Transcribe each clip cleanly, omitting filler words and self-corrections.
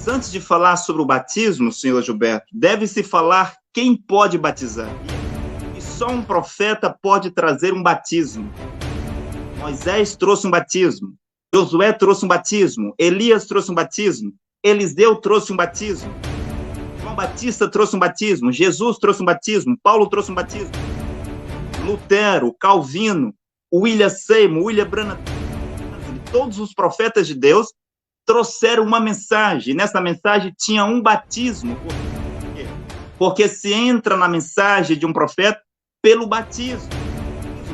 Mas antes de falar sobre o batismo, senhor Gilberto, deve-se falar quem pode batizar. E só um profeta pode trazer um batismo. Moisés trouxe um batismo, Josué trouxe um batismo, Elias trouxe um batismo, Eliseu trouxe um batismo, João Batista trouxe um batismo, Jesus trouxe um batismo, Paulo trouxe um batismo, Lutero, Calvino, William Seymour, William Branham, todos os profetas de Deus trouxeram uma mensagem. Nessa mensagem tinha um batismo. Por quê? Porque se entra na mensagem de um profeta pelo batismo.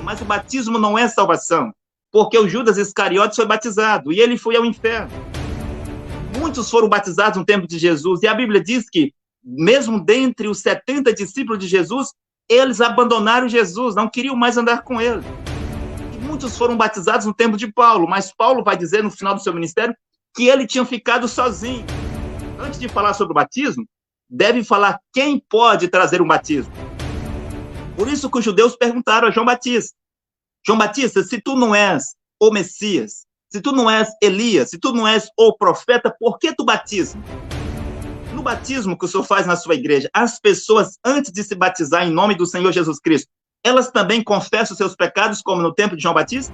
Mas o batismo não é salvação, porque o Judas Iscariotes foi batizado e ele foi ao inferno. Muitos foram batizados no tempo de Jesus, e a Bíblia diz que, mesmo dentre os 70 discípulos de Jesus, eles abandonaram Jesus, não queriam mais andar com ele. E muitos foram batizados no tempo de Paulo, mas Paulo vai dizer no final do seu ministério que ele tinha ficado sozinho. Antes de falar sobre o batismo, deve falar quem pode trazer um batismo. Por isso que os judeus perguntaram a João Batista: João Batista, se tu não és o Messias, se tu não és Elias, se tu não és o profeta, por que tu batismo? No batismo que o senhor faz na sua igreja, as pessoas, antes de se batizar em nome do Senhor Jesus Cristo, elas também confessam os seus pecados, como no tempo de João Batista?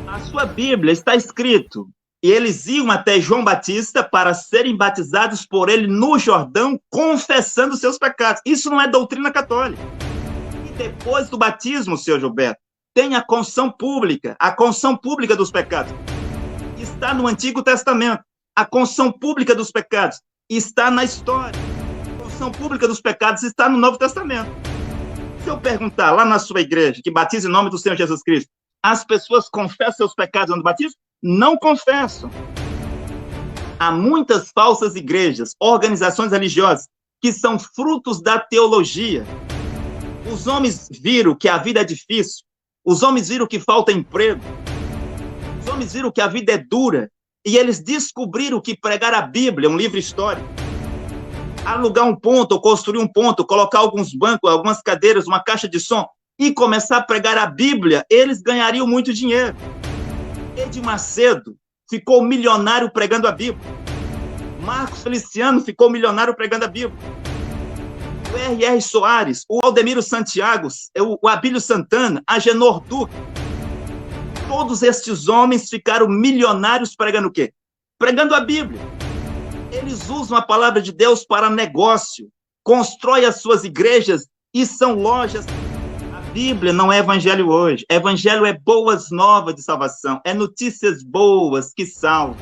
Na sua Bíblia está escrito: e eles iam até João Batista para serem batizados por ele no Jordão, confessando seus pecados. Isso não é doutrina católica. E depois do batismo, senhor Gilberto, tem a confissão pública dos pecados. Está no Antigo Testamento. A confissão pública dos pecados está na história. A confissão pública dos pecados está no Novo Testamento. Se eu perguntar lá na sua igreja, que batiza em nome do Senhor Jesus Cristo, as pessoas confessam seus pecados no batismo? Não confessam. Há muitas falsas igrejas, organizações religiosas, que são frutos da teologia. Os homens viram que a vida é difícil, os homens viram que falta emprego, os homens viram que a vida é dura, e eles descobriram que pregar a Bíblia, um livro histórico, alugar um ponto, ou construir um ponto, colocar alguns bancos, algumas cadeiras, uma caixa de som, e começar a pregar a Bíblia, eles ganhariam muito dinheiro. Edir Macedo ficou milionário pregando a Bíblia. Marcos Feliciano ficou milionário pregando a Bíblia. O R.R. Soares, o Aldemiro Santiago, o Abílio Santana, Agenor Duque. Todos estes homens ficaram milionários pregando o quê? Pregando a Bíblia. Eles usam a palavra de Deus para negócio, constroem as suas igrejas e são lojas. A Bíblia não é evangelho hoje. Evangelho é boas novas de salvação, é notícias boas que salvam.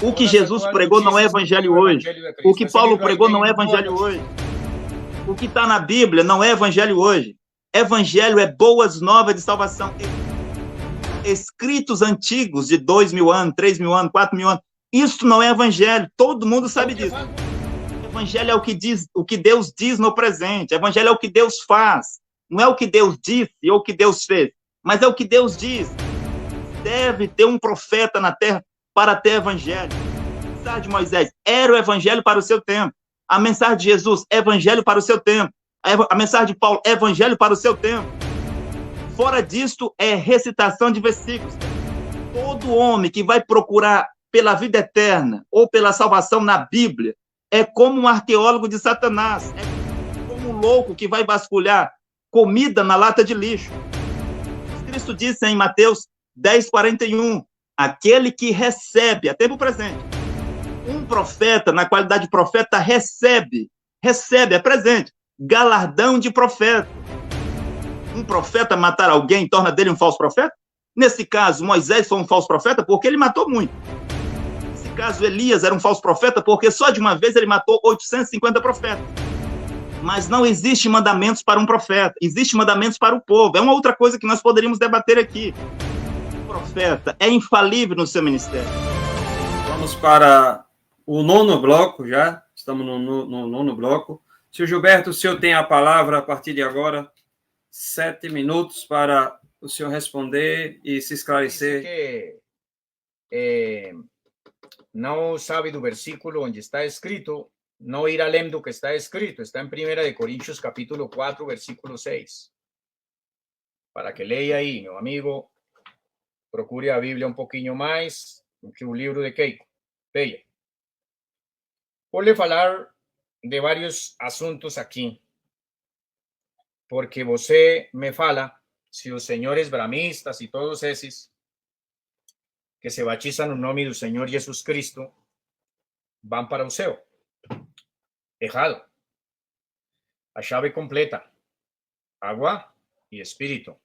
O que Jesus pregou não é evangelho hoje. O que Paulo pregou não é evangelho hoje. O que está na Bíblia não é evangelho hoje. Evangelho é boas novas de salvação. Escritos antigos de 2.000 anos, 3.000 anos, 4.000 anos. Isso não é evangelho. Todo mundo sabe disso. Evangelho é o que diz, o que Deus diz no presente. Evangelho é o que Deus faz. Não é o que Deus disse ou o que Deus fez, mas é o que Deus diz. Deve ter um profeta na terra para ter evangelho. A mensagem de Moisés era o evangelho para o seu tempo. A mensagem de Jesus, evangelho para o seu tempo. A mensagem de Paulo, evangelho para o seu tempo. Fora disto, é recitação de versículos. Todo homem que vai procurar pela vida eterna ou pela salvação na Bíblia é como um arqueólogo de Satanás. É como um louco que vai vasculhar comida na lata de lixo. Cristo disse em Mateus 10:41, aquele que recebe, até o presente, um profeta, na qualidade de profeta, recebe, é presente, galardão de profeta. Um profeta matar alguém torna dele um falso profeta? Nesse caso, Moisés foi um falso profeta porque ele matou muito. Nesse caso, Elias era um falso profeta porque só de uma vez ele matou 850 profetas. Mas não existe mandamentos para um profeta, existe mandamentos para o povo. É uma outra coisa que nós poderíamos debater aqui. O profeta é infalível no seu ministério. Vamos para o nono bloco já, estamos no nono bloco. Senhor Gilberto, o senhor tem a palavra a partir de agora, 7 minutos para o senhor responder e se esclarecer. Não sabe do versículo onde está escrito, não irá lendo o que está escrito, está em 1 Coríntios capítulo 4, versículo 6. Para que leia aí, meu amigo, procure a Bíblia um pouquinho mais do que o livro de Keiko. Leia. Vou falar de vários assuntos aqui, porque você me fala se os senhores bramistas e todos esses que se batizam no nome do Senhor Jesus Cristo vão para o céu. Errado. A chave completa: água e Espírito.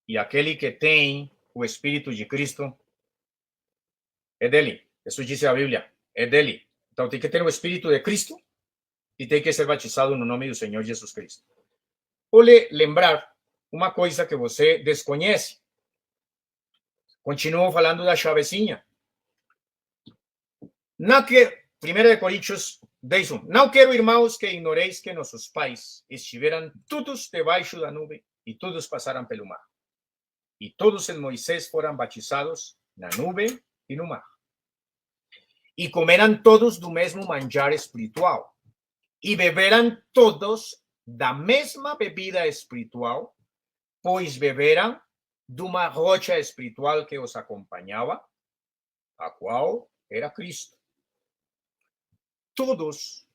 E aquele que tem o Espírito de Cristo é dele. Isso diz a Bíblia, é dele. Então tem que ter o Espírito de Cristo e tem que ser batizado no nome do Senhor Jesus Cristo. Vou lhe lembrar uma coisa que você desconhece. Continuo falando da chavezinha. Não que 1 Coríntios 10:1. Não quero, irmãos, que ignoreis que nossos pais estiveram todos debaixo da nuvem e todos passaram pelo mar. E todos em Moisés foram batizados na nuvem e no mar. E comeram todos do mesmo manjar espiritual. E beberam todos da mesma bebida espiritual, pois beberam de uma rocha espiritual que os acompanhava, a qual era Cristo. Todos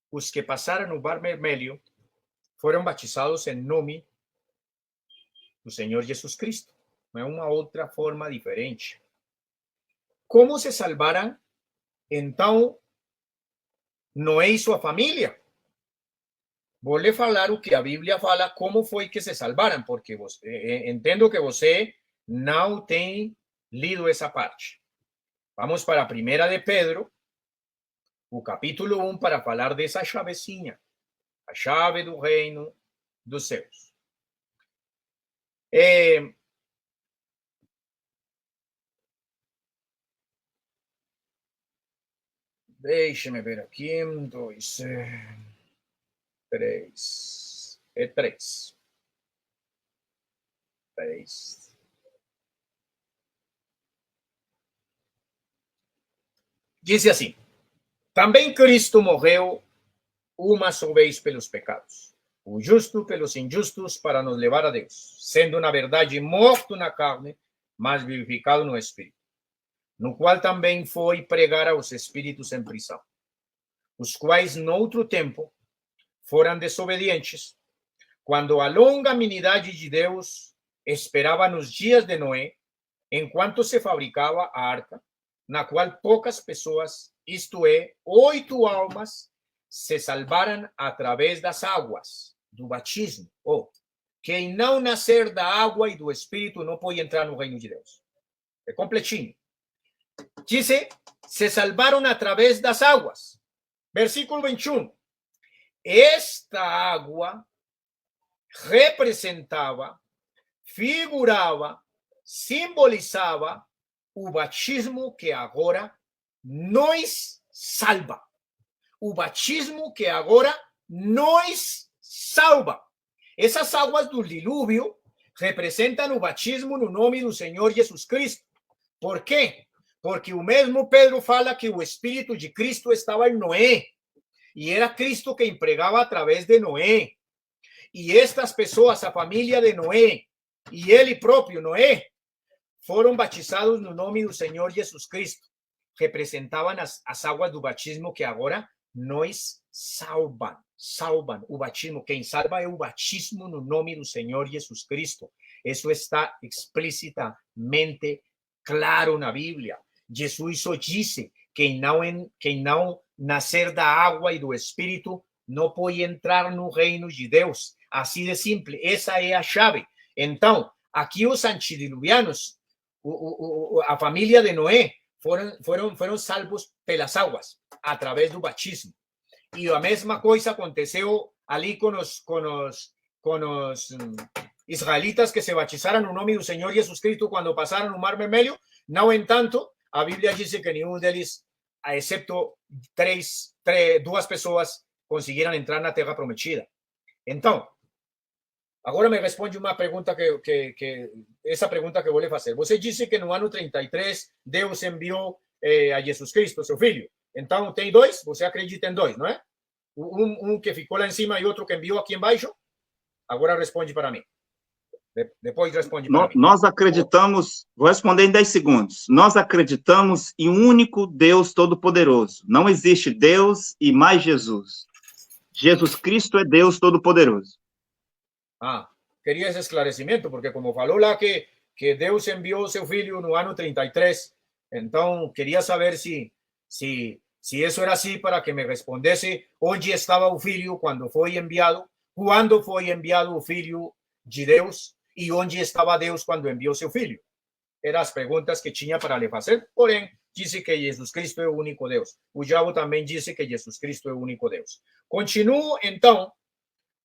os que passaram no Mar Vermelho foram batizados em nome do Senhor Jesus Cristo. Não é uma outra forma diferente. Como se salvaram, então, Noé e sua família? Vou lhe falar o que a Bíblia fala, como foi que se salvaram, porque entendo que você não tem lido essa parte. Vamos para a 1 de Pedro, o capítulo 1, para falar dessa chavezinha, a chave do reino dos céus. Deixe-me ver aqui. 2, 3. É 3. 3. Diz assim: também Cristo morreu uma só vez pelos pecados, o justo pelos injustos, para nos levar a Deus, sendo na verdade morto na carne, mas vivificado no Espírito, no qual também foi pregar aos espíritos em prisão, os quais noutro tempo foram desobedientes, quando a longanimidade de Deus esperava nos dias de Noé, enquanto se fabricava a arca, na qual poucas pessoas, isto é, 8 almas, se salvaram através das águas do batismo. Quem não nascer da água e do Espírito não pode entrar no reino de Deus. É completinho. Diz: se salvaram através das águas. Versículo 21. Esta água representava, figurava, simbolizava o batismo que agora nos salva. O batismo que agora nos salva. Essas águas do dilúvio representam o batismo no nome do Senhor Jesus Cristo. Por quê? Porque o mesmo Pedro fala que o Espírito de Cristo estava em Noé. E era Cristo que empregava através de Noé. E estas pessoas, a família de Noé, e ele próprio, Noé, foram batizados no nome do Senhor Jesus Cristo. Representavam as águas do batismo que agora nos salvam. Salvam o batismo. Quem salva é o batismo no nome do Senhor Jesus Cristo. Isso está explicitamente claro na Bíblia. Jesus só disse: quem não nascer da água e do Espírito não pode entrar no reino de Deus. Assim de simples. Essa é a chave. Então, aqui os antediluvianos, a família de Noé, foram salvos pelas águas, através do batismo. E a mesma coisa aconteceu ali com os israelitas que se batizaram no nome do Senhor Jesus Cristo quando passaram no Mar Vermelho. No entanto, a Bíblia diz que nenhum deles, exceto 2 pessoas, conseguiram entrar na Terra Prometida. Então, agora me responde uma pergunta essa pergunta que eu vou lhe fazer. Você disse que no ano 33 Deus enviou a Jesus Cristo, seu filho. Então, tem 2? Você acredita em 2, não é? Um que ficou lá em cima e outro que enviou aqui embaixo? Agora responde para mim. Depois responde para mim. Nós acreditamos, vou responder em 10 segundos. Nós acreditamos em um único Deus Todo-Poderoso. Não existe Deus e mais Jesus. Jesus Cristo é Deus Todo-Poderoso. Queria esse esclarecimento, porque como falou lá que Deus enviou seu filho no ano 33, então queria saber se isso era assim, para que me respondesse onde estava o filho quando foi enviado o filho de Deus e onde estava Deus quando enviou seu filho. Eram as perguntas que tinha para lhe fazer, porém, disse que Jesus Cristo é o único Deus. O Jabo também disse que Jesus Cristo é o único Deus. Continuo, então,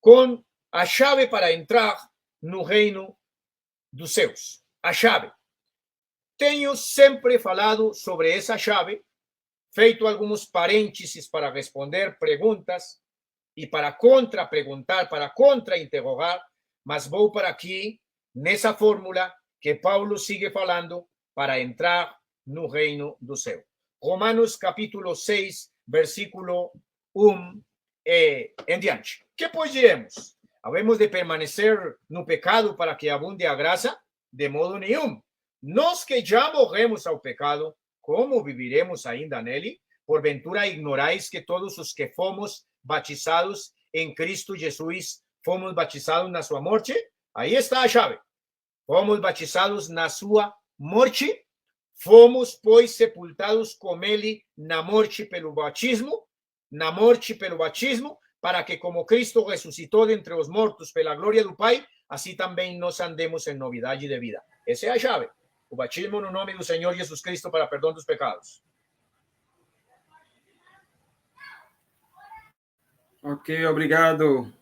com a chave para entrar no reino dos céus. A chave. Tenho sempre falado sobre essa chave, feito alguns parênteses para responder perguntas e para contra-perguntar, para contra-interrogar, mas vou para aqui, nessa fórmula que Paulo sigue falando para entrar no reino do céu. Romanos capítulo 6, versículo 1 em diante. Que pois diremos? Havemos de permanecer no pecado para que abunde a graça? De modo nenhum. Nós que já morremos ao pecado, como viviremos ainda nele? Porventura ignorais que todos os que fomos batizados em Cristo Jesus fomos batizados na sua morte? Aí está a chave. Fomos batizados na sua morte, fomos, pois, sepultados com ele na morte pelo batismo, para que, como Cristo ressuscitou dentre os mortos pela glória do Pai, assim também nós andemos em novidade de vida. Essa é a chave. O batismo no nome do Senhor Jesus Cristo para perdão dos pecados. Ok, obrigado,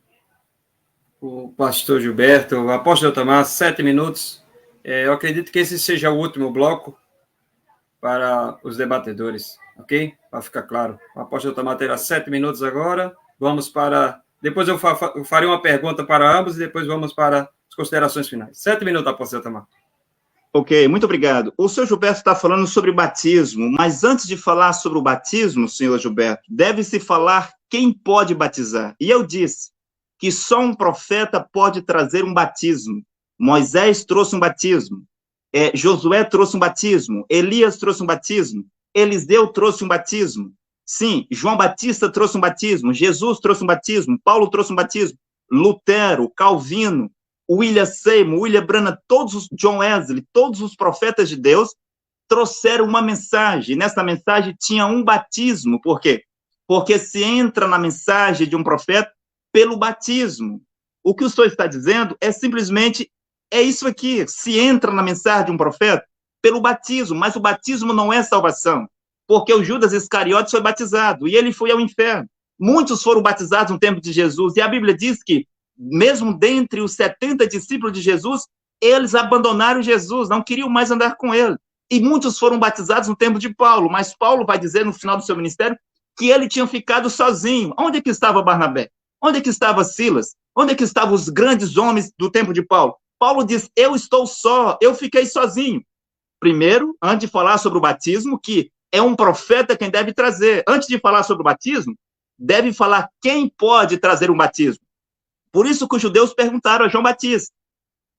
o pastor Gilberto. O apóstolo Tomás, 7 minutos. Eu acredito que esse seja o último bloco para os debatedores, ok? Para ficar claro. O apóstolo Tomás terá 7 minutos agora. Vamos para... Depois eu farei uma pergunta para ambos e depois vamos para as considerações finais. 7 minutos, apóstolo Tomás. Ok, muito obrigado. O senhor Gilberto está falando sobre batismo, mas antes de falar sobre o batismo, senhor Gilberto, deve-se falar quem pode batizar. E eu disse que só um profeta pode trazer um batismo. Moisés trouxe um batismo, Josué trouxe um batismo, Elias trouxe um batismo, Eliseu trouxe um batismo. Sim, João Batista trouxe um batismo, Jesus trouxe um batismo, Paulo trouxe um batismo, Lutero, Calvino, William Seymour, William Branham, John Wesley, todos os profetas de Deus trouxeram uma mensagem. Nessa mensagem tinha um batismo. Por quê? Porque se entra na mensagem de um profeta pelo batismo. O que o senhor está dizendo é simplesmente isso aqui. Se entra na mensagem de um profeta pelo batismo, mas o batismo não é salvação, porque o Judas Iscariotes foi batizado e ele foi ao inferno. Muitos foram batizados no tempo de Jesus, e a Bíblia diz que mesmo dentre os 70 discípulos de Jesus, eles abandonaram Jesus, não queriam mais andar com ele. E muitos foram batizados no tempo de Paulo, mas Paulo vai dizer no final do seu ministério que ele tinha ficado sozinho. Onde é que estava Barnabé? Onde é que estava Silas? Onde é que estavam os grandes homens do tempo de Paulo? Paulo diz, eu estou só, eu fiquei sozinho. Primeiro, antes de falar sobre o batismo, que é um profeta quem deve trazer. Antes de falar sobre o batismo, deve falar quem pode trazer um batismo. Por isso que os judeus perguntaram a João Batista,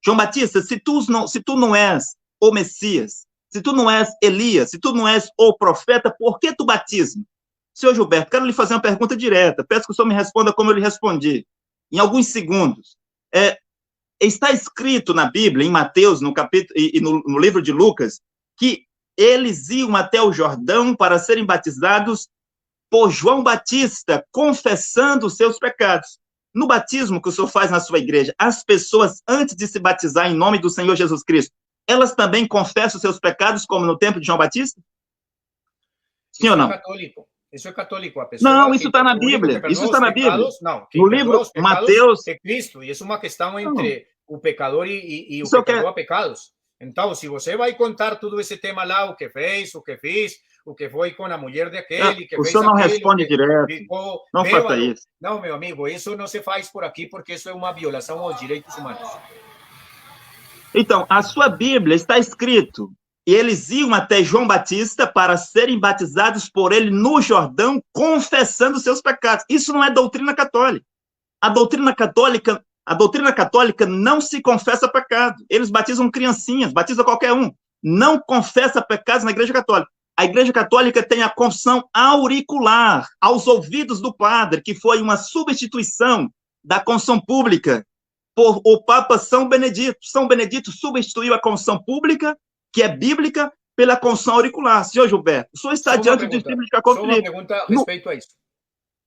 João Batista, se tu não és o Messias, se tu não és Elias, se tu não és o profeta, por que tu batismo? Senhor Gilberto, quero lhe fazer uma pergunta direta, peço que o senhor me responda como eu lhe respondi, em alguns segundos. Está escrito na Bíblia, em Mateus, no capítulo e no livro de Lucas, que eles iam até o Jordão para serem batizados por João Batista, confessando os seus pecados. No batismo que o senhor faz na sua igreja, as pessoas, antes de se batizar em nome do Senhor Jesus Cristo, elas também confessam os seus pecados, como no tempo de João Batista? Sim ou não? Isso é católico. A pessoa não, isso está na Bíblia. Isso está na Bíblia. Não, no livro Mateus. É Cristo, e isso é uma questão entre o pecador e o que perdoa pecados. Então, se você vai contar todo esse tema lá, o que fez, o que fiz, o que foi com a mulher daquele, que o fez senhor não aquele, responde direto. Ficou, não faça isso. Não, meu amigo, isso não se faz por aqui, porque isso é uma violação aos direitos humanos. Então, a sua Bíblia está escrito, e eles iam até João Batista para serem batizados por ele no Jordão, confessando seus pecados. Isso não é doutrina católica. A doutrina católica A doutrina católica não se confessa pecado. Eles batizam criancinhas, batizam qualquer um. Não confessa pecados na Igreja Católica. A Igreja Católica tem a confissão auricular, aos ouvidos do padre, que foi uma substituição da confissão pública por o Papa São Benedito. São Benedito substituiu a confissão pública, que é bíblica, pela confissão auricular. Senhor Gilberto, o senhor está diante do discípulo de Cacó Filipe. Só uma pergunta a respeito a isso.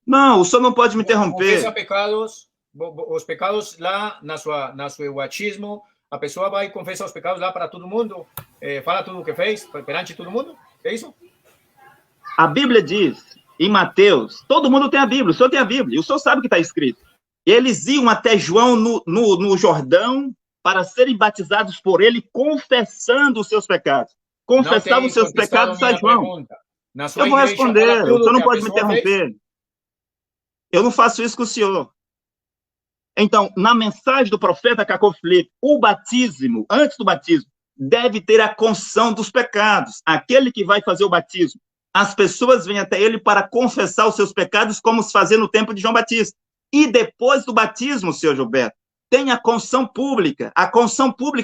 Não, o senhor não pode me interromper. Confessa pecados, os pecados lá na seu batismo, a pessoa vai e confessa os pecados lá para todo mundo, fala tudo o que fez perante todo mundo, é isso? A Bíblia diz, em Mateus, todo mundo tem a Bíblia, o senhor tem a Bíblia, e o senhor sabe o que está escrito. Eles iam até João no Jordão para serem batizados por ele, confessando os seus pecados. Confessavam os seus pecados a João. Eu vou responder, o senhor não pode me interromper. Eu não faço isso com o senhor. Então, na mensagem do profeta Cacó Filipe, o batismo, antes do batismo, deve ter a confissão dos pecados. Aquele que vai fazer o batismo, as pessoas vêm até ele para confessar os seus pecados, como se fazia no tempo de João Batista. E depois do batismo, senhor Gilberto, tem a confissão pública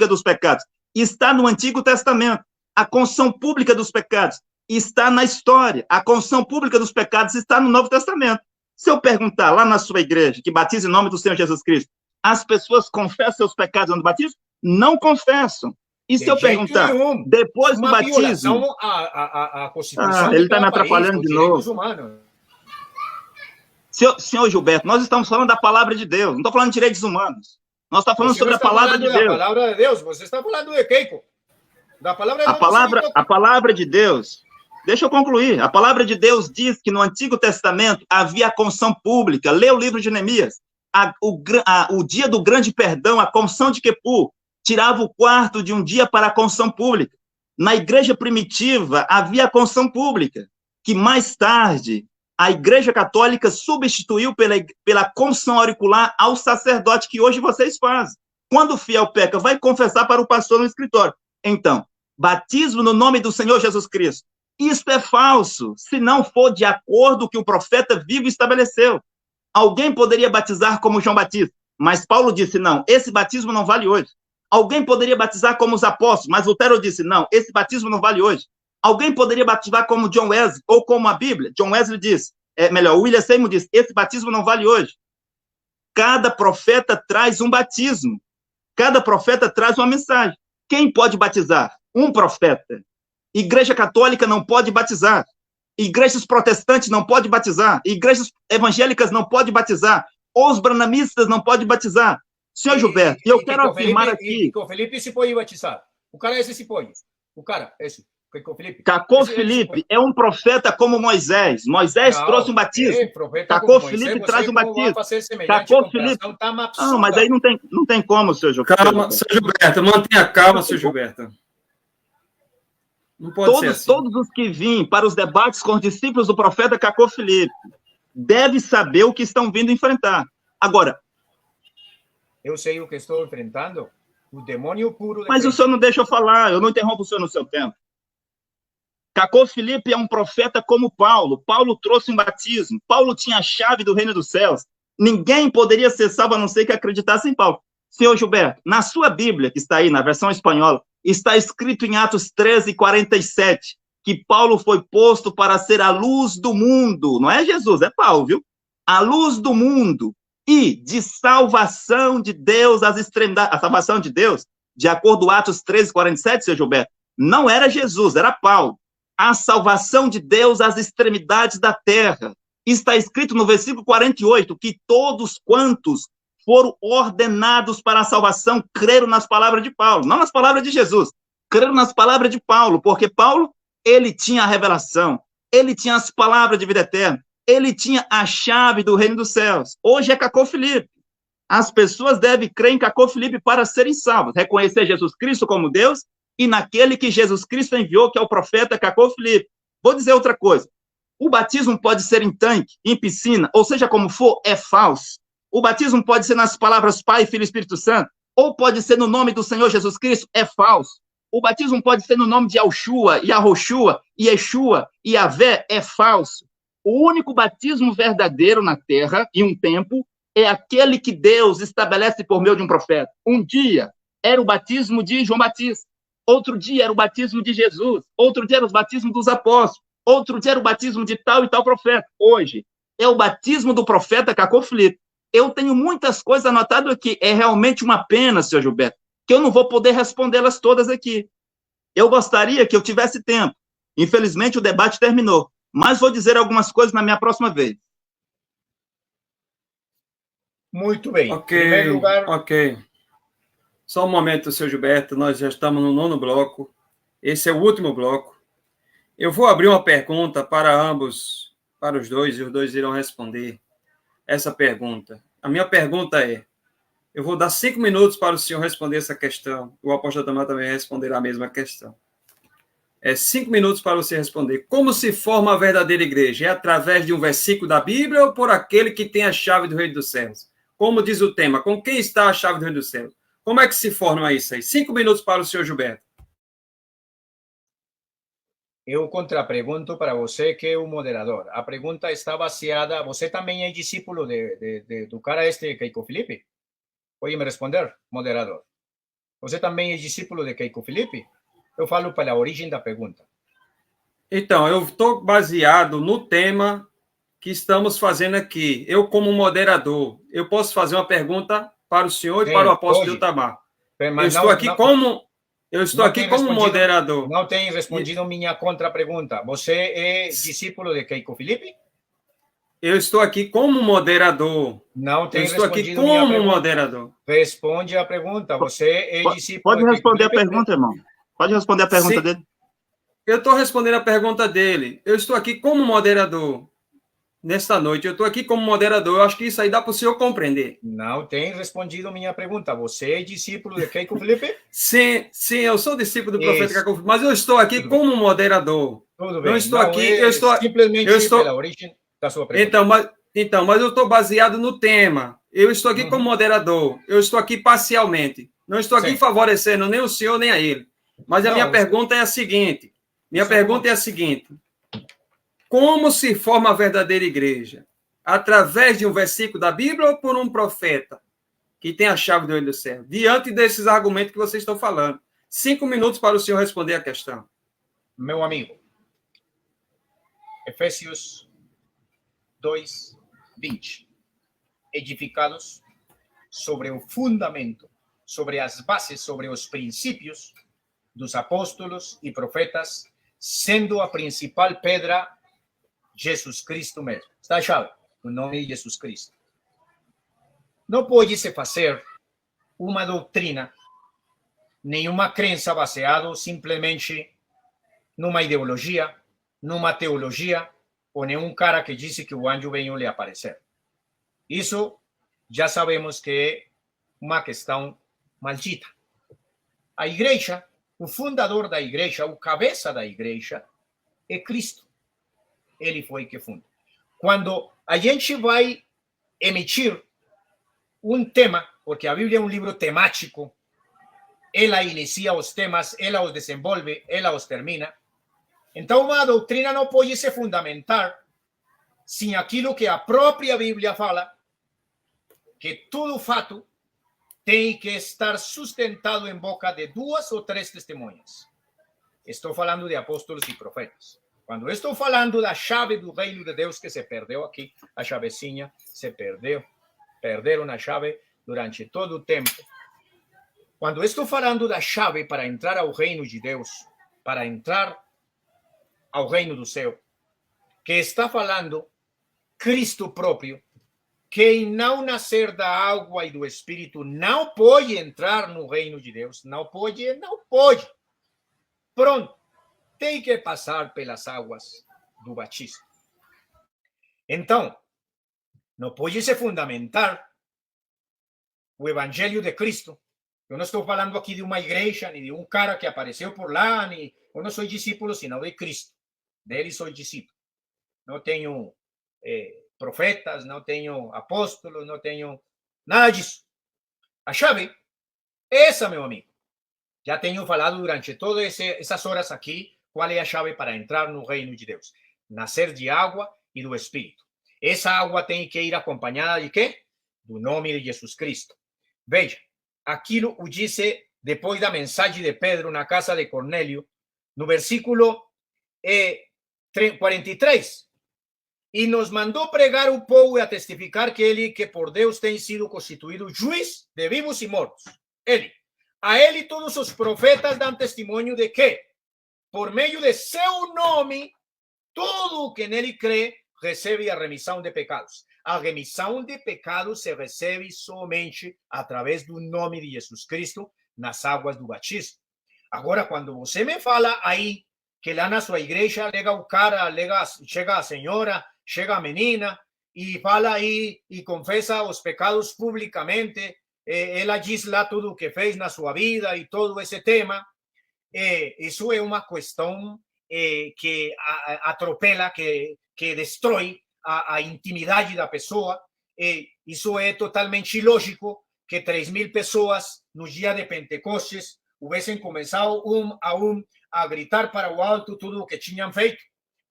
dos pecados. Está no Antigo Testamento. A confissão pública dos pecados está na história. A confissão pública dos pecados está no Novo Testamento. Se eu perguntar lá na sua igreja, que batiza em nome do Senhor Jesus Cristo, as pessoas confessam seus pecados no batismo? Não confessam. E se eu perguntar, depois do batismo... ele está me atrapalhando de novo. Senhor Gilberto, nós estamos falando da palavra de Deus, não estou falando de direitos humanos. Nós estamos falando sobre a palavra de Deus. A palavra de Deus, você está falando de Keiko. Da palavra de Deus. A palavra de Deus... Deixa eu concluir. A palavra de Deus diz que no Antigo Testamento havia a confissão pública. Lê o livro de Neemias. O dia do grande perdão, a confissão de Quepur, tirava o quarto de um dia para a confissão pública. Na igreja primitiva, havia a confissão pública, que mais tarde a Igreja Católica substituiu pela confissão auricular ao sacerdote, que hoje vocês fazem. Quando o fiel peca, vai confessar para o pastor no escritório. Então, batismo no nome do Senhor Jesus Cristo. Isto é falso, se não for de acordo com o que o profeta vivo estabeleceu. Alguém poderia batizar como João Batista, mas Paulo disse, não, esse batismo não vale hoje. Alguém poderia batizar como os apóstolos, mas Lutero disse, não, esse batismo não vale hoje. Alguém poderia batizar como John Wesley, ou como a Bíblia. John Wesley disse, William Seymour disse, esse batismo não vale hoje. Cada profeta traz um batismo. Cada profeta traz uma mensagem. Quem pode batizar? Um profeta. Igreja católica não pode batizar. Igrejas protestantes não podem batizar. Igrejas evangélicas não podem batizar. Os branamistas não podem batizar. Senhor Gilberto, eu quero afirmar aqui... Cacó Filipe se pode batizar. O cara esse se pode. O cara esse. Cacó Filipe. Cacó Filipe é um profeta como Moisés. Moisés trouxe um batismo. Cacó Filipe traz um batismo. Cacó Filipe... Não, mas aí não tem como, senhor Gilberto. Calma, senhor Gilberto. Mantenha calma, senhor Gilberto. Não pode ser assim. Todos os que vêm para os debates com os discípulos do profeta Cacó Filipe devem saber o que estão vindo enfrentar. Agora... Eu sei o que estou enfrentando. O demônio puro... Mas o senhor não deixa eu falar. Eu não interrompo o senhor no seu tempo. Cacó Filipe é um profeta como Paulo. Paulo trouxe um batismo. Paulo tinha a chave do reino dos céus. Ninguém poderia ser salvo a não ser que acreditasse em Paulo. Senhor Gilberto, na sua Bíblia, que está aí, na versão espanhola, está escrito em Atos 13:47, que Paulo foi posto para ser a luz do mundo. Não é Jesus, é Paulo, viu? A luz do mundo e de salvação de Deus às extremidades. A salvação de Deus, de acordo com Atos 13:47, senhor Gilberto, não era Jesus, era Paulo. A salvação de Deus às extremidades da terra. Está escrito no versículo 48, que todos quantos foram ordenados para a salvação creram nas palavras de Paulo, não nas palavras de Jesus, creram nas palavras de Paulo, porque Paulo, ele tinha a revelação, ele tinha as palavras de vida eterna, ele tinha a chave do reino dos céus. Hoje é Cacó Filipe. As pessoas devem crer em Cacó Filipe para serem salvas, reconhecer Jesus Cristo como Deus e naquele que Jesus Cristo enviou, que é o profeta Cacó Filipe. Vou dizer outra coisa. O batismo pode ser em tanque, em piscina, ou seja como for, é falso. O batismo pode ser nas palavras Pai, Filho e Espírito Santo, ou pode ser no nome do Senhor Jesus Cristo, é falso. O batismo pode ser no nome de Alshua, Yahoshua, Yeshua, Yahvé, é falso. O único batismo verdadeiro na terra, em um tempo, é aquele que Deus estabelece por meio de um profeta. Um dia era o batismo de João Batista, outro dia era o batismo de Jesus, outro dia era o batismo dos apóstolos, outro dia era o batismo de tal e tal profeta. Hoje é o batismo do profeta Cacó Filipe. Eu tenho muitas coisas anotadas aqui. É realmente uma pena, senhor Gilberto, que eu não vou poder respondê-las todas aqui. Eu gostaria que eu tivesse tempo. Infelizmente, o debate terminou. Mas vou dizer algumas coisas na minha próxima vez. Muito bem. Ok, Em primeiro lugar... ok. Só um momento, senhor Gilberto. Nós já estamos no 9º bloco. Esse é o último bloco. Eu vou abrir uma pergunta para ambos, para os dois, e os dois irão responder essa pergunta. A minha pergunta é, eu vou dar 5 minutos para o senhor responder essa questão. O apóstolo Adamar também responderá a mesma questão. 5 minutos para você responder. Como se forma a verdadeira igreja? É através de um versículo da Bíblia ou por aquele que tem a chave do reino dos céus? Como diz o tema, com quem está a chave do reino dos céus? Como é que se forma isso aí? 5 minutos para o senhor Gilberto. Eu contrapergunto para você, que é o moderador. A pergunta está baseada... Você também é discípulo do cara Cacó Filipe? Pode me responder, moderador. Você também é discípulo de Cacó Filipe? Eu falo pela origem da pergunta. Então, eu estou baseado no tema que estamos fazendo aqui. Eu, como moderador, eu posso fazer uma pergunta para o senhor e para o apóstolo Itamar. Eu estou aqui como moderador. Não tem respondido minha contra-pergunta. Você é discípulo de Cacó Filipe? Eu estou aqui como moderador. Não tem respondido. Eu estou aqui como moderador. Responde a pergunta. Você é discípulo. Pode responder a pergunta, irmão. Pode responder a pergunta dele. Eu estou respondendo a pergunta dele. Eu estou aqui como moderador. Nesta noite, eu estou aqui como moderador. Eu acho que isso aí dá para o senhor compreender. Não tem respondido minha pergunta. Você é discípulo de Cacó Filipe? Sim, eu sou discípulo do profeta Cacó Filipe, mas eu estou aqui como moderador. Tudo bem. Não estou aqui. Eu estou simplesmente pela origem da sua pergunta. Mas eu estou baseado no tema. Eu estou aqui como moderador. Eu estou aqui parcialmente. Não estou aqui favorecendo nem o senhor nem a ele. Mas a minha pergunta é a seguinte. Como se forma a verdadeira igreja? Através de um versículo da Bíblia ou por um profeta que tem a chave do reino do céu? Diante desses argumentos que vocês estão falando. 5 minutos para o senhor responder a questão. Meu amigo, Efésios 2:20. Edificados sobre o fundamento, sobre as bases, sobre os princípios dos apóstolos e profetas, sendo a principal pedra Jesus Cristo mesmo. Está a chave, o nome de Jesus Cristo. Não pode se fazer uma doutrina, nenhuma crença baseada simplesmente numa ideologia, numa teologia, ou nenhum cara que disse que o anjo veio lhe aparecer. Isso já sabemos que é uma questão maldita. A igreja, o fundador da igreja, o cabeça da igreja, é Cristo. Ele foi que fundou. Quando a gente vai emitir um tema, porque a Bíblia é um livro temático, ela inicia os temas, ela os desenvolve, ela os termina. Então, uma doutrina não pode se fundamentar sem aquilo que a própria Bíblia fala, que todo fato tem que estar sustentado em boca de 2 ou 3 testemunhas. Estou falando de apóstolos e profetas. Quando estou falando da chave do reino de Deus que se perdeu aqui, a chavezinha se perdeu. Perderam a chave durante todo o tempo. Quando estou falando da chave para entrar ao reino de Deus, para entrar ao reino do céu, que está falando Cristo próprio, quem não nascer da água e do Espírito não pode entrar no reino de Deus. Não pode. Pronto. Tem que passar pelas águas do batismo. Então, não pode se fundamentar o evangelho de Cristo. Eu não estou falando aqui de uma igreja, nem de um cara que apareceu por lá, nem... Eu não sou discípulo, senão de Cristo. Dele sou discípulo. Não tenho profetas, não tenho apóstolos, não tenho nada disso. A chave é essa, meu amigo. Já tenho falado durante todas essas horas aqui qual é a chave para entrar no reino de Deus. Nascer de água e do Espírito. Essa água tem que ir acompanhada de quê? do nome de Jesus Cristo. Veja, aquilo o disse depois da mensagem de Pedro na casa de Cornélio, no versículo 43. E nos mandou pregar o povo e a testificar que por Deus tem sido constituído juiz de vivos e mortos. A ele todos os profetas dão testemunho de que, por meio de seu nome, todo o que nele crê recebe a remissão de pecados. A remissão de pecados se recebe somente através do nome de Jesus Cristo nas águas do batismo. Agora, quando você me fala aí que lá na sua igreja chega o cara, chega a senhora, chega a menina e fala aí e confessa os pecados publicamente, ela diz lá tudo o que fez na sua vida e todo esse tema, isso é uma questão que atropela, que destrói a intimidade da pessoa. Isso é totalmente ilógico que 3.000 pessoas no dia de Pentecostes hubiesen começado a gritar para o alto tudo o que tinham feito.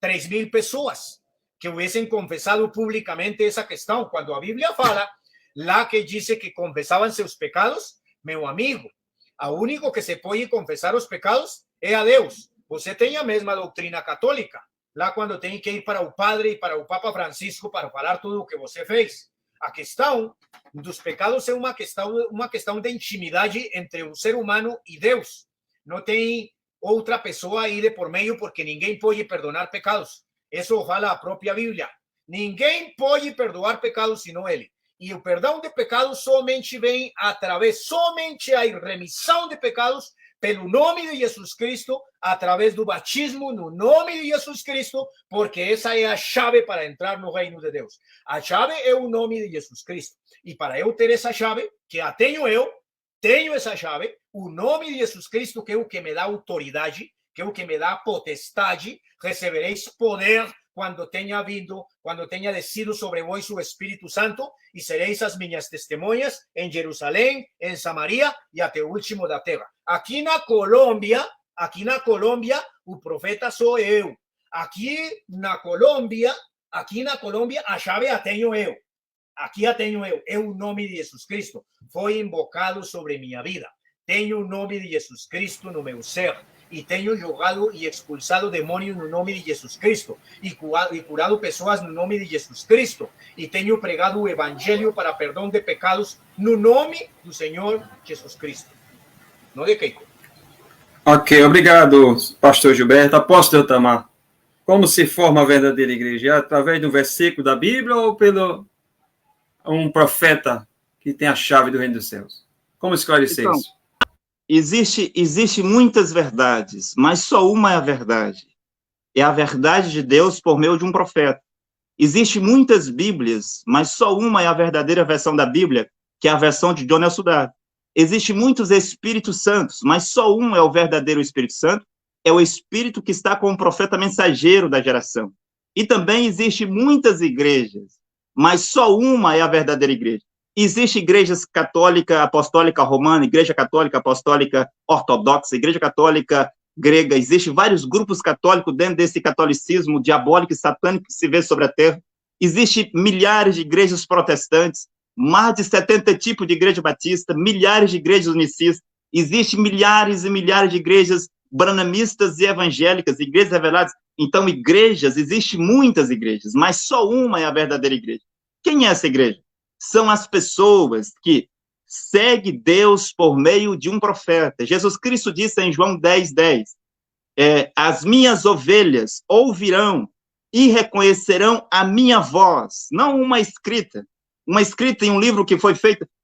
3.000 pessoas que hubiesen confessado publicamente essa questão. Quando a Bíblia fala lá que diz que confessavam seus pecados, meu amigo, a único que se pode confessar os pecados é a Deus. Você tem a mesma doutrina católica, lá quando tem que ir para o padre e para o Papa Francisco para falar tudo o que você fez. A questão dos pecados é uma questão de intimidade entre o ser humano e Deus. Não tem outra pessoa aí de por meio, porque ninguém pode perdonar pecados. Isso fala a própria Bíblia. Ninguém pode perdoar pecados senão Ele. E o perdão de pecados somente vem somente a remissão de pecados pelo nome de Jesus Cristo, através do batismo no nome de Jesus Cristo, porque essa é a chave para entrar no reino de Deus. A chave é o nome de Jesus Cristo. E para eu ter essa chave, que a tenho essa chave, o nome de Jesus Cristo, que é o que me dá autoridade, que é o que me dá potestade, recebereis poder quando tenha descido sobre vós o Espírito Santo, e sereis as minhas testemunhas em Jerusalém, em Samaria e até o último da terra. Aqui na Colômbia, o profeta sou eu. Aqui na Colômbia, a chave a tenho eu. Aqui a tenho eu. É o nome de Jesus Cristo. Foi invocado sobre minha vida. Tenho o nome de Jesus Cristo no meu ser. E tenho jogado e expulsado demônios no nome de Jesus Cristo. E curado pessoas no nome de Jesus Cristo. E tenho pregado o evangelho para perdão de pecados no nome do Senhor Jesus Cristo. Não de Keiko. Ok, obrigado, pastor Gilberto. Apóstolo Tamar, como se forma a verdadeira igreja? Através do versículo da Bíblia ou pelo um profeta que tem a chave do reino dos céus? Como esclarecer isso? Existe muitas verdades, mas só uma é a verdade. É a verdade de Deus por meio de um profeta. Existem muitas Bíblias, mas só uma é a verdadeira versão da Bíblia, que é a versão de John Nelson Darby. Existem muitos Espíritos Santos, mas só um é o verdadeiro Espírito Santo, é o Espírito que está com o profeta mensageiro da geração. E também existem muitas igrejas, mas só uma é a verdadeira igreja. Existem igrejas católica, apostólica romana, igreja católica, apostólica ortodoxa, igreja católica grega. Existem vários grupos católicos dentro desse catolicismo diabólico e satânico que se vê sobre a terra. Existem milhares de igrejas protestantes, mais de 70 tipos de igreja batista, milhares de igrejas unicistas. Existem milhares e milhares de igrejas branamistas e evangélicas, igrejas reveladas. Então, existem muitas igrejas, mas só uma é a verdadeira igreja. Quem é essa igreja? São as pessoas que seguem Deus por meio de um profeta. Jesus Cristo disse em João 10:10, as minhas ovelhas ouvirão e reconhecerão a minha voz, não uma escrita em um livro que foi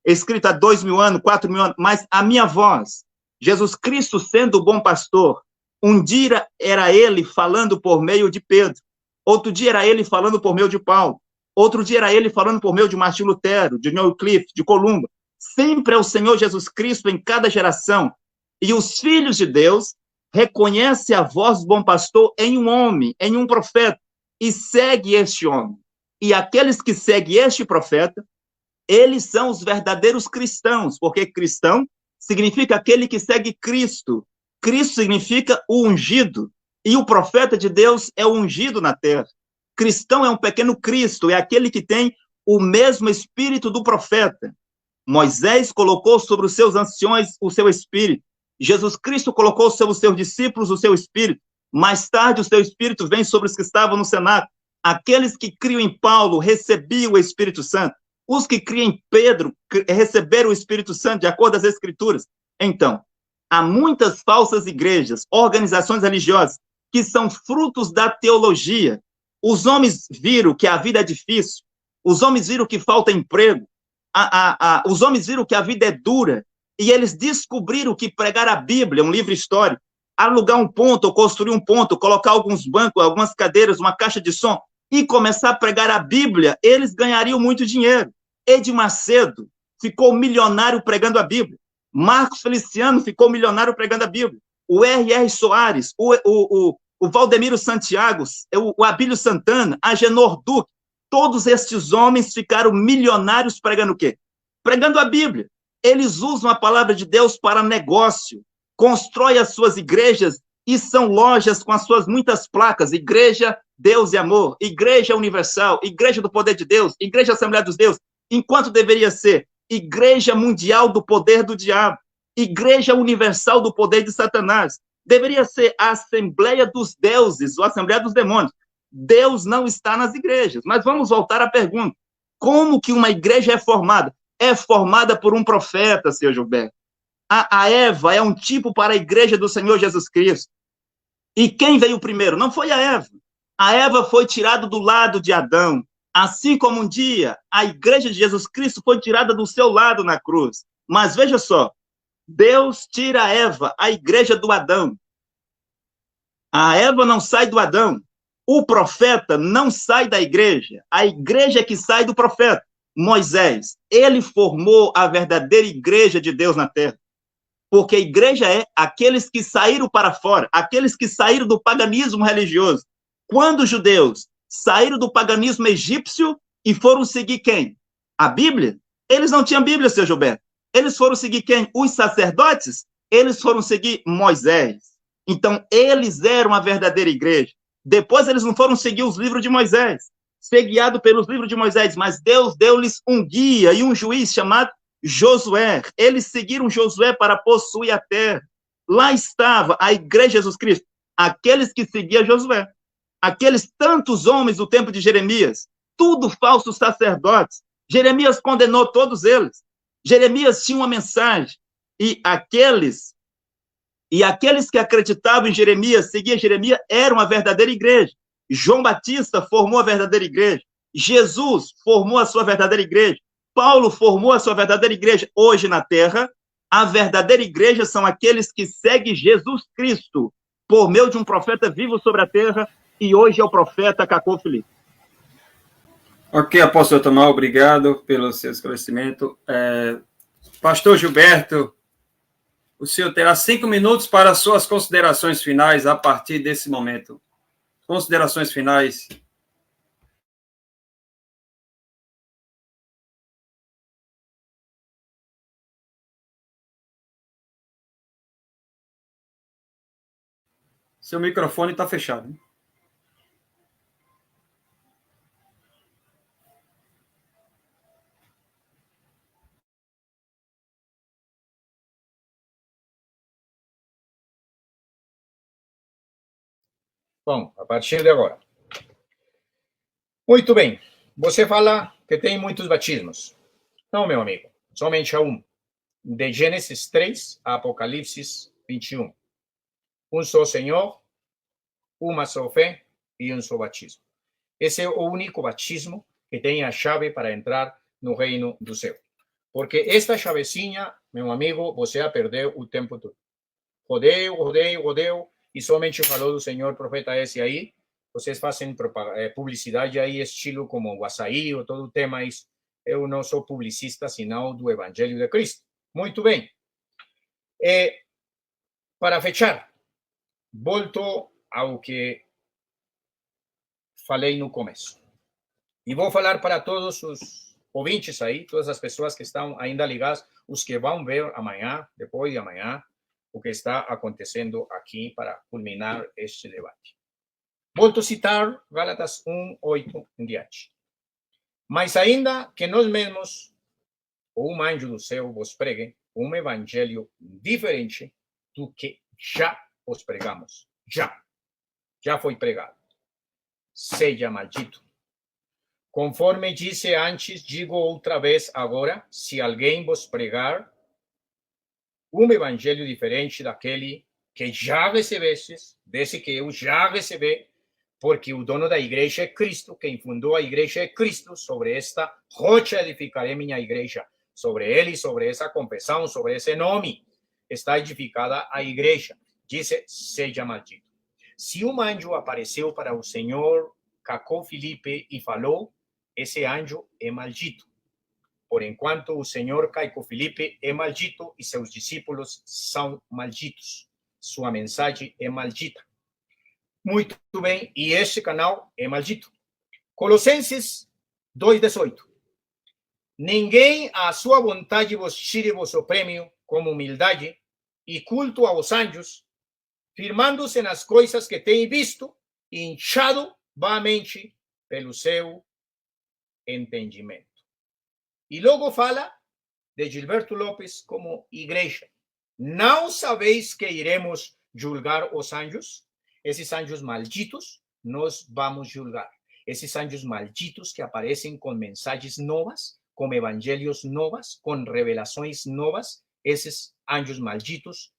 escrito há 2.000 anos, 4.000 anos, mas a minha voz. Jesus Cristo sendo o bom pastor, um dia era ele falando por meio de Pedro, outro dia era ele falando por meio de Paulo, outro dia era ele falando por meio de Martim Lutero, de Wycliffe, de Columba. Sempre é o Senhor Jesus Cristo em cada geração. E os filhos de Deus reconhecem a voz do bom pastor em um homem, em um profeta, e segue este homem. E aqueles que seguem este profeta, eles são os verdadeiros cristãos, porque cristão significa aquele que segue Cristo. Cristo significa o ungido, e o profeta de Deus é o ungido na terra. Cristão é um pequeno Cristo, é aquele que tem o mesmo espírito do profeta. Moisés colocou sobre os seus anciões o seu espírito. Jesus Cristo colocou sobre os seus discípulos o seu espírito. Mais tarde, o seu espírito vem sobre os que estavam no Senado. Aqueles que criam em Paulo recebiam o Espírito Santo. Os que criam em Pedro receberam o Espírito Santo, de acordo com as Escrituras. Então, há muitas falsas igrejas, organizações religiosas, que são frutos da teologia. Os homens viram que a vida é difícil. Os homens viram que falta emprego. Os homens viram que a vida é dura. E eles descobriram que pregar a Bíblia, um livro histórico, alugar um ponto, ou construir um ponto, colocar alguns bancos, algumas cadeiras, uma caixa de som, e começar a pregar a Bíblia, eles ganhariam muito dinheiro. Edir Macedo ficou milionário pregando a Bíblia. Marcos Feliciano ficou milionário pregando a Bíblia. O R.R. Soares, o Valdemiro Santiago, o Abílio Santana, Agenor Duque, todos estes homens ficaram milionários pregando o quê? Pregando a Bíblia. Eles usam a palavra de Deus para negócio, constroem as suas igrejas e são lojas com as suas muitas placas: Igreja, Deus e Amor, Igreja Universal, Igreja do Poder de Deus, Igreja Assembleia dos Deuses, enquanto deveria ser Igreja Mundial do Poder do Diabo, Igreja Universal do Poder de Satanás. Deveria ser a Assembleia dos Deuses, ou a Assembleia dos Demônios. Deus não está nas igrejas. Mas vamos voltar à pergunta: como que uma igreja é formada? É formada por um profeta, senhor Gilberto. A Eva é um tipo para a igreja do Senhor Jesus Cristo. E quem veio primeiro? Não foi a Eva. A Eva foi tirada do lado de Adão. Assim como um dia a igreja de Jesus Cristo foi tirada do seu lado na cruz. Mas veja só, Deus tira a Eva, a igreja do Adão. A Eva não sai do Adão. O profeta não sai da igreja. A igreja é que sai do profeta. Moisés, ele formou a verdadeira igreja de Deus na terra. Porque a igreja é aqueles que saíram para fora, aqueles que saíram do paganismo religioso. Quando os judeus saíram do paganismo egípcio e foram seguir quem? A Bíblia? Eles não tinham Bíblia, seu Gilberto. Eles foram seguir quem? Os sacerdotes? Eles foram seguir Moisés. Então, eles eram a verdadeira igreja. Depois, eles não foram seguir os livros de Moisés, ser guiado pelos livros de Moisés, mas Deus deu-lhes um guia e um juiz chamado Josué. Eles seguiram Josué para possuir a terra. Lá estava a igreja de Jesus Cristo, aqueles que seguiam Josué. Aqueles tantos homens do tempo de Jeremias, tudo falsos sacerdotes. Jeremias condenou todos eles. Jeremias tinha uma mensagem. E aqueles que acreditavam em Jeremias, seguiam Jeremias, eram a verdadeira igreja. João Batista formou a verdadeira igreja. Jesus formou a sua verdadeira igreja. Paulo formou a sua verdadeira igreja. Hoje na terra, a verdadeira igreja são aqueles que seguem Jesus Cristo por meio de um profeta vivo sobre a terra, e hoje é o profeta Cacô Felipe. Ok, apóstolo Tomás, obrigado pelo seu esclarecimento. Pastor Gilberto, o senhor terá 5 minutos para suas considerações finais a partir desse momento. Considerações finais. Seu microfone está fechado, hein? Bom, a partir de agora. Muito bem. Você fala que tem muitos batismos. Não, meu amigo. Somente há um. De Gênesis 3 a Apocalipse 21. Um só Senhor, uma só fé e um só batismo. Esse é o único batismo que tem a chave para entrar no reino do céu. Porque esta chavezinha, meu amigo, você vai perder o tempo todo. Rodeu, e somente falou do Senhor profeta esse aí. Vocês fazem publicidade aí, estilo como o açaí ou todo o tema. Eu não sou publicista, senão do Evangelho de Cristo. Muito bem. Para fechar, volto ao que falei no começo. E vou falar para todos os ouvintes aí, todas as pessoas que estão ainda ligadas, os que vão ver amanhã, depois de amanhã, o que está acontecendo aqui para culminar este debate. Volto a citar Gálatas 1:8 em diante. Mas ainda que nós mesmos, ou anjo do céu, vos pregue evangelho diferente do que já os pregamos. Já foi pregado. Seja maldito. Conforme disse antes, digo outra vez agora, se alguém vos pregar evangelho diferente daquele que já recebestes, desse que eu já recebi, porque o dono da igreja é Cristo, quem fundou a igreja é Cristo, sobre esta rocha edificarei minha igreja, sobre ele, sobre essa confissão, sobre esse nome, está edificada a igreja. Disse, seja maldito. Se anjo apareceu para o Senhor, cacou Filipe e falou, esse anjo é maldito. Por enquanto, o Senhor cai com Filipe é maldito e seus discípulos são malditos. Sua mensagem é maldita. Muito bem, e este canal é maldito. Colossenses 2:18. Ninguém à sua vontade vos tire vosso prêmio com humildade e culto aos anjos, firmando-se nas coisas que tem visto e inchado vamente pelo seu entendimento. E logo fala de Gilberto Lopes como igreja. Não sabeis que iremos julgar os anjos? Esses anjos malditos, nós vamos julgar. Esses anjos malditos que aparecem com mensagens novas, com evangelhos novas, com revelações novas, esses anjos malditos,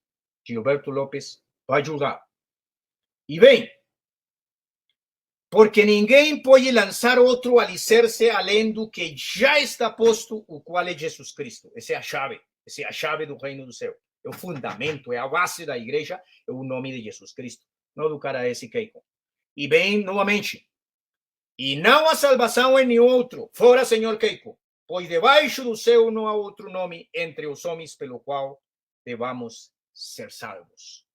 Gilberto Lopes vai julgar. E bem, porque ninguém pode lançar outro alicerce além do que já está posto, o qual é Jesus Cristo. Essa é a chave do reino do céu. É o fundamento, é a base da igreja, é o nome de Jesus Cristo. Não do cara esse Keiko. E bem, novamente, e não há salvação em nenhum outro, fora Senhor Keiko, pois debaixo do céu não há outro nome entre os homens pelo qual devamos ser salvos.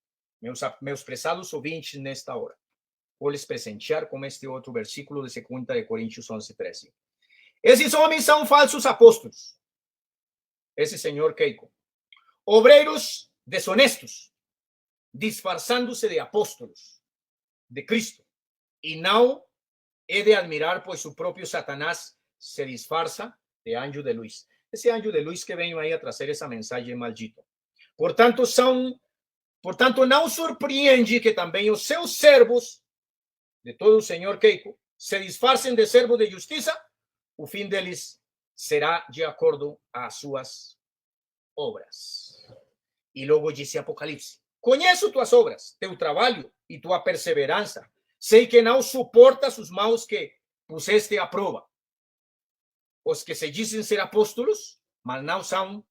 Meus prezados ouvintes nesta hora, vou lhes presentear com este outro versículo de 2 Coríntios 11:13. Esses homens são falsos apóstolos. Esse senhor Keiko. Obreiros desonestos, disfarçando-se de apóstolos de Cristo. E não é de admirar, pois o próprio Satanás se disfarça de anjo de luz. Esse anjo de luz que veio aí a trazer essa mensagem maldita. Portanto, não surpreende que também os seus servos, de todo o Senhor Keiko, se disfarcem de servo de justiça, o fim deles será de acordo às suas obras. E logo disse Apocalipse, conheço tuas obras, teu trabalho e tua perseverança, sei que não suportas os maus que puseste à prova. Os que se dizem ser apóstolos, mas não são,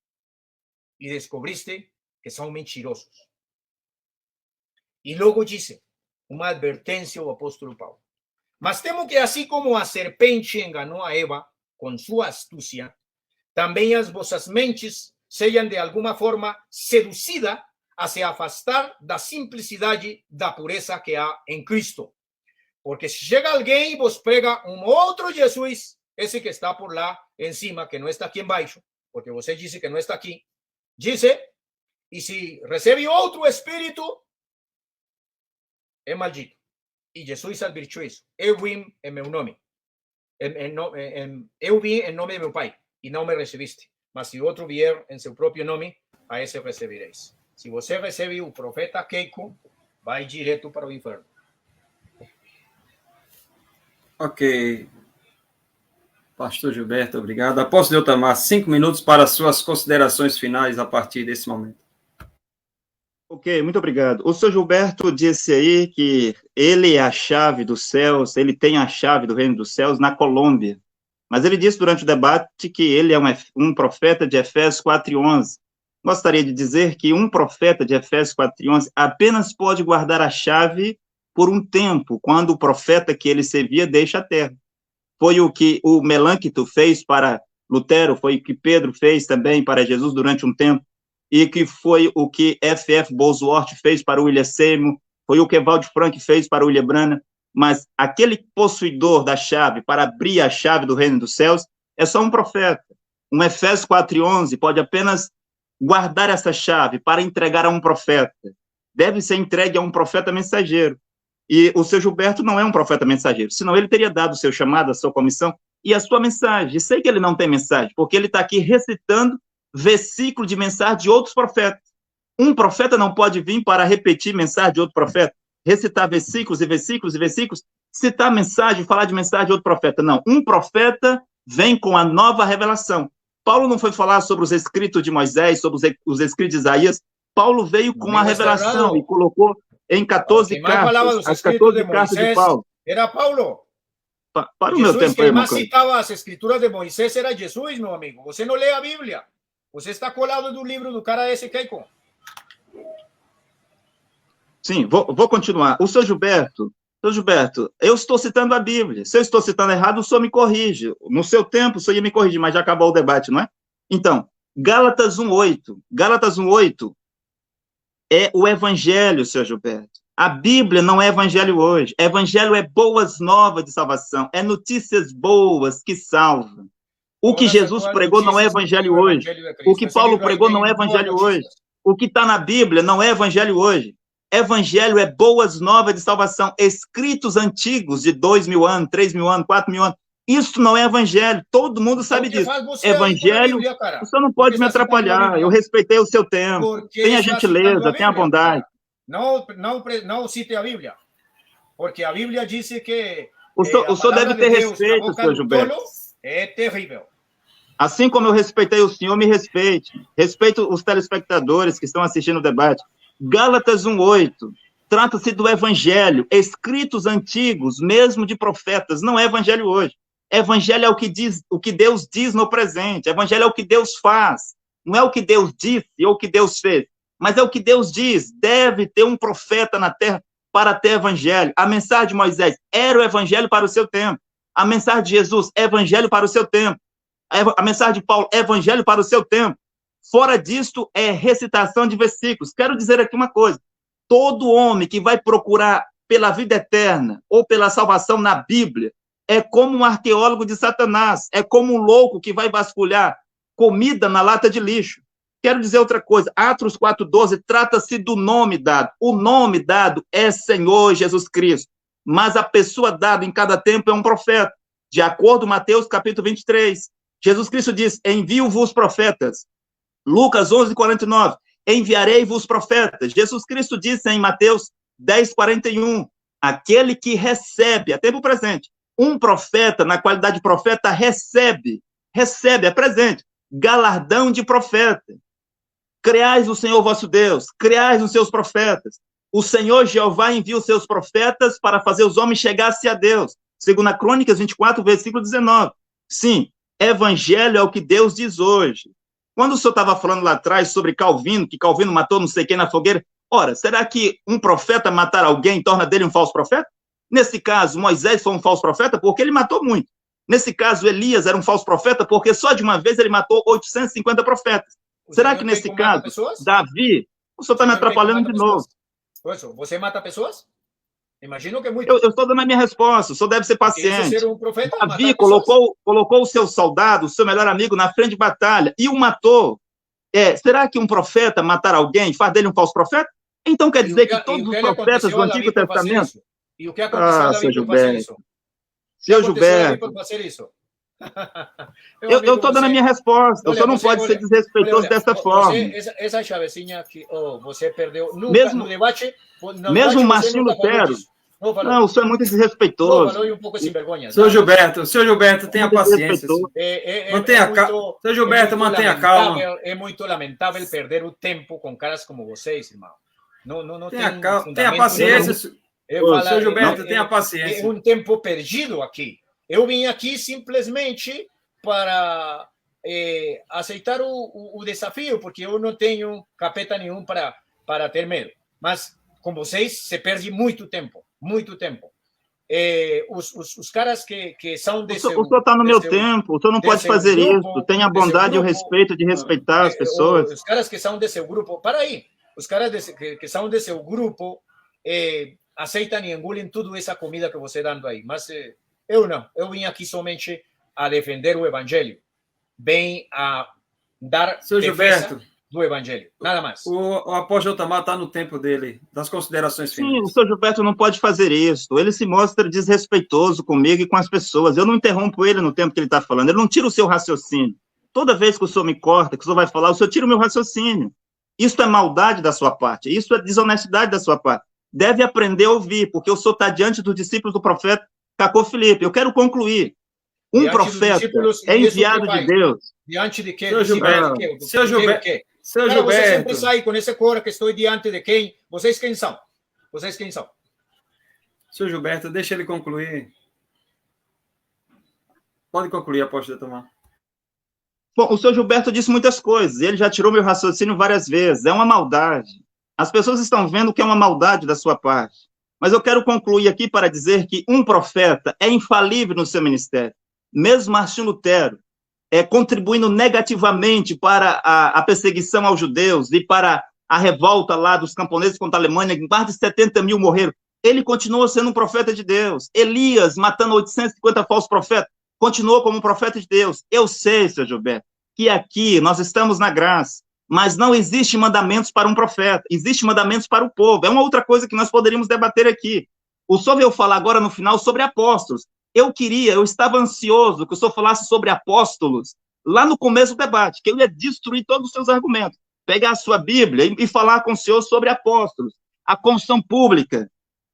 e descobriste que são mentirosos. E logo disse, uma advertência ao apóstolo Paulo. Mas temo que assim como a serpente enganou a Eva com sua astúcia, também as vossas mentes sejam de alguma forma seduzidas a se afastar da simplicidade da pureza que há em Cristo. Porque se chega alguém e vos prega um outro Jesus, esse que está por lá em cima, que não está aqui embaixo, porque você disse que não está aqui, disse, e se recebe outro espírito, é maldito. E Jesus advertiu isso. Eu vim em meu nome. Eu vim em nome de meu Pai, e não me recebiste. Mas se outro vier em seu próprio nome, a esse recebereis. Se você recebe o profeta Keiko, vai direto para o inferno. Ok. Pastor Gilberto, obrigado. Apóstolo Eutamar, 5 minutos para suas considerações finais a partir desse momento. Ok, muito obrigado. O senhor Gilberto disse aí que ele é a chave dos céus, ele tem a chave do reino dos céus na Colômbia. Mas ele disse durante o debate que ele é um profeta de Efésios 4:11. Gostaria de dizer que um profeta de Efésios 4:11 apenas pode guardar a chave por um tempo, quando o profeta que ele servia deixa a terra. Foi o que o Melancto fez para Lutero, foi o que Pedro fez também para Jesus durante um tempo, e que foi o que F.F. Bosworth fez para William Seymour, foi o que Evaldo Frank fez para William Branham. Mas aquele possuidor da chave para abrir a chave do reino dos céus é só um profeta. Um Efésios 4:11 pode apenas guardar essa chave para entregar a um profeta. Deve ser entregue a um profeta mensageiro. E o seu Gilberto não é um profeta mensageiro, senão ele teria dado o seu chamado, a sua comissão, e a sua mensagem. E sei que ele não tem mensagem, porque ele está aqui recitando versículo de mensagem de outros profetas. Um profeta não pode vir para repetir mensagem de outro profeta, recitar versículos e versículos e versículos, citar mensagem, falar de mensagem de outro profeta. Não, um profeta vem com a nova revelação. Paulo não foi falar sobre os escritos de Moisés, sobre os escritos de Isaías. Paulo veio com a revelação e colocou em 14 cartas, as 14 cartas de Paulo. Era Paulo. Para o meu tempo, que mais citava as escrituras de Moisés era Jesus, meu amigo. Você não lê a Bíblia. Você está colado do livro do cara esse Keiko. Sim, vou continuar. O senhor Gilberto, eu estou citando a Bíblia. Se eu estou citando errado, o senhor me corrige. No seu tempo, o senhor ia me corrigir, mas já acabou o debate, não é? Então, Gálatas 1:8. Gálatas 1:8 é o evangelho, senhor Gilberto. A Bíblia não é evangelho hoje. Evangelho é boas novas de salvação. É notícias boas que salvam. O que Jesus pregou não é evangelho hoje. O que Paulo pregou não é evangelho hoje. O que está na Bíblia não é evangelho hoje. Evangelho é boas novas de salvação, escritos antigos de 2.000 anos, 3.000 anos, 4.000 anos. Isso não é evangelho, todo mundo sabe disso. Evangelho, você não pode me atrapalhar, eu respeitei o seu tempo. Tenha gentileza, tenha bondade. Não cite a Bíblia, porque a Bíblia diz que o senhor deve ter respeito, senhor Gilberto. É terrível. Assim como eu respeitei o senhor, me respeite. Respeito os telespectadores que estão assistindo o debate. Gálatas 1:8, trata-se do evangelho, escritos antigos, mesmo de profetas, não é evangelho hoje. Evangelho é o que Deus diz no presente, evangelho é o que Deus faz, não é o que Deus disse ou o que Deus fez, mas é o que Deus diz. Deve ter um profeta na terra para ter evangelho. A mensagem de Moisés era o evangelho para o seu tempo. A mensagem de Jesus, evangelho para o seu tempo. A mensagem de Paulo, evangelho para o seu tempo. Fora disto, é recitação de versículos. Quero dizer aqui uma coisa. Todo homem que vai procurar pela vida eterna ou pela salvação na Bíblia é como um arqueólogo de Satanás, é como um louco que vai vasculhar comida na lata de lixo. Quero dizer outra coisa. Atos 4:12 trata-se do nome dado. O nome dado é Senhor Jesus Cristo, mas a pessoa dada em cada tempo é um profeta. De acordo com Mateus capítulo 23, Jesus Cristo diz: envio-vos profetas. Lucas 11:49, enviarei-vos profetas. Jesus Cristo disse em Mateus 10:41, aquele que recebe, até o presente, um profeta, na qualidade de profeta, recebe, é presente, galardão de profeta. Creais o Senhor vosso Deus, creais os seus profetas. O Senhor Jeová envia os seus profetas para fazer os homens chegar-se a Deus. Segundo Crônicas 24, versículo 19. Sim, evangelho é o que Deus diz hoje. Quando o senhor estava falando lá atrás sobre Calvino, que Calvino matou não sei quem na fogueira, ora, será que um profeta matar alguém torna dele um falso profeta? Nesse caso, Moisés foi um falso profeta porque ele matou muito. Nesse caso, Elias era um falso profeta porque só de uma vez ele matou 850 profetas. Será que nesse caso, Davi, o senhor está me atrapalhando de novo. Você mata pessoas? Imagino que muito. Eu estou dando a minha resposta, o senhor deve ser paciente. Ser um profeta, Davi colocou o seu soldado, o seu melhor amigo, na frente de batalha e o matou. Será que um profeta matar alguém faz dele um falso profeta? Então quer dizer que todos os profetas do Antigo Testamento... E o que aconteceu a Davi por fazer isso? Senhor Gilberto, eu estou dando a minha resposta. O senhor não pode ser desrespeitoso dessa forma. Essa chavezinha que você perdeu no debate. Mesmo Martinho Lutero. Não, o senhor é muito desrespeitoso. Um pouco sem vergonha. Senhor Gilberto, tenha paciência. Senhor Gilberto, mantenha calma. É muito lamentável perder o tempo com caras como vocês, irmão. Não tenha paciência. Senhor Gilberto, tenha paciência. É um tempo perdido aqui. Eu vim aqui simplesmente para aceitar o desafio, porque eu não tenho capeta nenhum para ter medo. Mas com vocês se perde muito tempo. Os caras que são desse... O senhor está no meu tempo, o senhor não pode fazer isso. Tenha a bondade e o respeito de respeitar as pessoas. Os caras que são desse grupo... Para aí. Os caras que são desse grupo aceitam e engolem toda essa comida que você está dando aí. Mas eu não. Eu vim aqui somente a defender o evangelho. Bem a dar Senhor Gilberto, do Evangelho. Nada mais. O apóstolo Tamar está no tempo dele, das considerações finais. Sim, o senhor Gilberto não pode fazer isso. Ele se mostra desrespeitoso comigo e com as pessoas. Eu não interrompo ele no tempo que ele está falando. Ele não tira o seu raciocínio. Toda vez que o senhor me corta, que o senhor vai falar, o senhor tira o meu raciocínio. Isso é maldade da sua parte. Isso é desonestidade da sua parte. Deve aprender a ouvir, porque o senhor está diante dos discípulos do profeta Cacô Filipe. Eu quero concluir. Um profeta é enviado de Deus. Diante de quem? Seu Gilberto. Seu Gilberto. Seu Cara, você Gilberto. sempre sai com essa cor que estou diante de quem? Vocês quem são? Vocês quem são? Seu Gilberto, deixa ele concluir. Pode concluir, apóstolo Tamar. Bom, o senhor Gilberto disse muitas coisas. Ele já tirou meu raciocínio várias vezes. É uma maldade. As pessoas estão vendo que é uma maldade da sua parte. Mas eu quero concluir aqui para dizer que um profeta é infalível no seu ministério. Mesmo Martinho Lutero, contribuindo negativamente para a perseguição aos judeus e para a revolta lá dos camponeses contra a Alemanha, mais de 70 mil morreram. Ele continuou sendo um profeta de Deus. Elias, matando 850 falsos profetas, continuou como um profeta de Deus. Eu sei, senhor Gilberto, que aqui nós estamos na graça, mas não existe mandamentos para um profeta, existe mandamentos para o povo. É uma outra coisa que nós poderíamos debater aqui. O senhor veio falar agora no final sobre apóstolos. Eu estava ansioso que o senhor falasse sobre apóstolos lá no começo do debate, que eu ia destruir todos os seus argumentos, pegar a sua Bíblia e falar com o senhor sobre apóstolos, a confissão pública.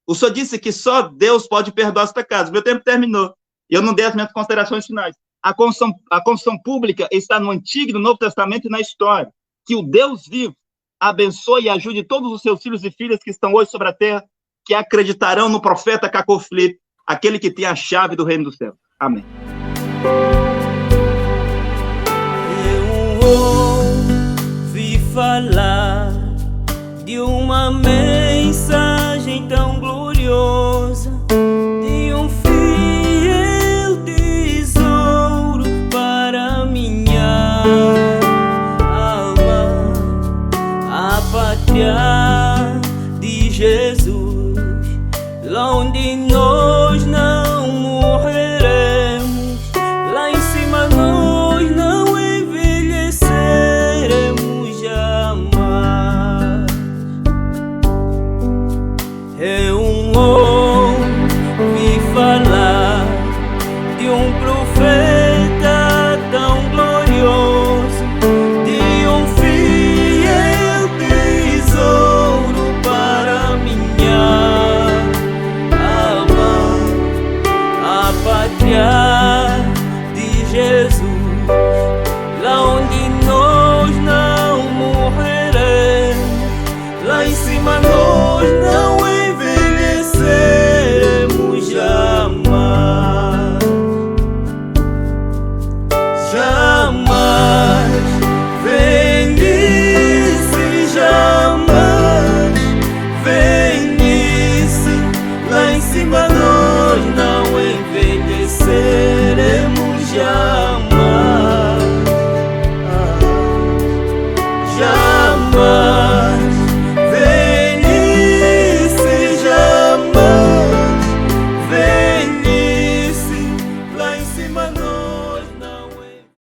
O senhor disse que só Deus pode perdoar os pecados. Meu tempo terminou. E eu não dei as minhas considerações finais. A confissão pública está no Antigo e no Novo Testamento e na história. Que o Deus vivo abençoe e ajude todos os seus filhos e filhas que estão hoje sobre a terra, que acreditarão no profeta Cacô Filipe, aquele que tem a chave do reino do céu. Amém. Eu ouvi falar de uma mensagem tão gloriosa